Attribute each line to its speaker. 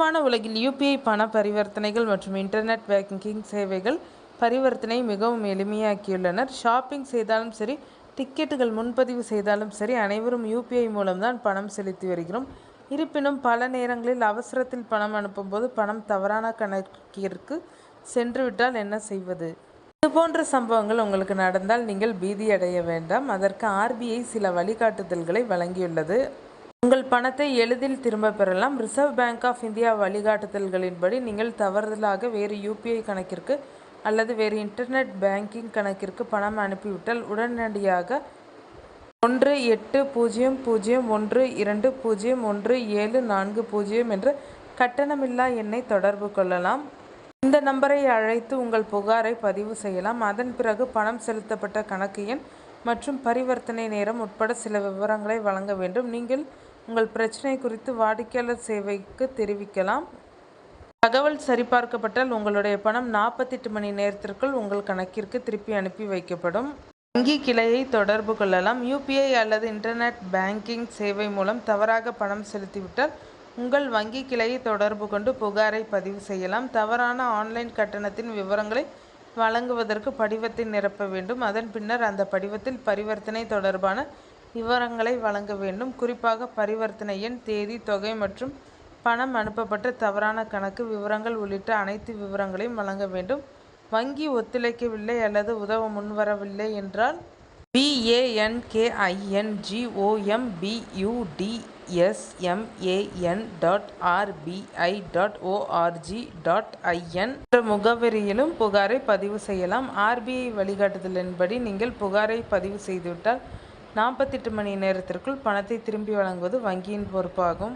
Speaker 1: வேகமான உலகில் யுபிஐ பண பரிவர்த்தனைகள் மற்றும் இன்டர்நெட் பேங்கிங் சேவைகள் பரிவர்த்தனை மிகவும் எளிமையாக்கியுள்ளனர். ஷாப்பிங் செய்தாலும் சரி, டிக்கெட்டுகள் முன்பதிவு செய்தாலும் சரி, அனைவரும் யுபிஐ மூலம்தான் பணம் செலுத்தி வருகிறோம். இருப்பினும் பல நேரங்களில் அவசரத்தில் பணம் அனுப்பும்போது பணம் தவறான கணக்கிற்கு சென்றுவிட்டால் என்ன செய்வது? இதுபோன்ற சம்பவங்கள் உங்களுக்கு நடந்தால் நீங்கள் பீதி அடைய வேண்டாம். அதற்கு ஆர்பிஐ சில வழிகாட்டுதல்களை வழங்கியுள்ளது. உங்கள் பணத்தை எளிதில் திரும்ப பெறலாம். ரிசர்வ் பேங்க் ஆஃப் இந்தியா வழிகாட்டுதல்களின்படி நீங்கள் தவறுதலாக வேறு யுபிஐ கணக்கிற்கு அல்லது வேறு இன்டர்நெட் பேங்கிங் கணக்கிற்கு பணம் அனுப்பிவிட்டால் உடனடியாக 1800120170 என்ற கட்டணமில்லா எண்ணை தொடர்பு கொள்ளலாம். இந்த நம்பரை அழைத்து உங்கள் புகாரை பதிவு செய்யலாம். அதன் பிறகு பணம் செலுத்தப்பட்ட கணக்கு எண் மற்றும் பரிவர்த்தனை நேரம் உட்பட சில விவரங்களை வழங்க வேண்டும். நீங்கள் உங்கள் பிரச்சனை குறித்து வாடிக்கையாளர் சேவைக்கு தெரிவிக்கலாம். தகவல் சரிபார்க்கப்பட்டால் உங்களுடைய பணம் 48 மணி நேரத்திற்குள் உங்கள் கணக்கிற்கு திருப்பி அனுப்பி வைக்கப்படும். வங்கி கிளையை தொடர்பு கொள்ளலாம். யுபிஐ அல்லது இன்டர்நெட் பேங்கிங் சேவை மூலம் தவறாக பணம் செலுத்திவிட்டால் உங்கள் வங்கி கிளையை தொடர்பு கொண்டு புகாரை பதிவு செய்யலாம். தவறான ஆன்லைன் கட்டணத்தின் விவரங்களை வழங்குவதற்கு படிவத்தை நிரப்ப வேண்டும். அதன் பின்னர் அந்த படிவத்தில் பரிவர்த்தனை தொடர்பான விவரங்களை வழங்க வேண்டும். குறிப்பாக பரிவர்த்தனை எண், தேதி, தொகை மற்றும் பணம் அனுப்பப்பட்ட தவறான கணக்கு விவரங்கள் உள்ளிட்ட அனைத்து விவரங்களையும் வழங்க வேண்டும். வங்கி ஒத்துழைக்கவில்லை அல்லது உதவ முன்வரவில்லை என்றால் bankambuddsman.rbi.org.in என்ற முகவரியிலும் புகாரை பதிவு செய்யலாம். ஆர்பிஐ வழிகாட்டுதலின்படி நீங்கள் புகாரை பதிவு செய்துவிட்டால் 48 மணி நேரத்திற்குள் பணத்தை திரும்பி வழங்குவது வங்கியின் பொறுப்பாகும்.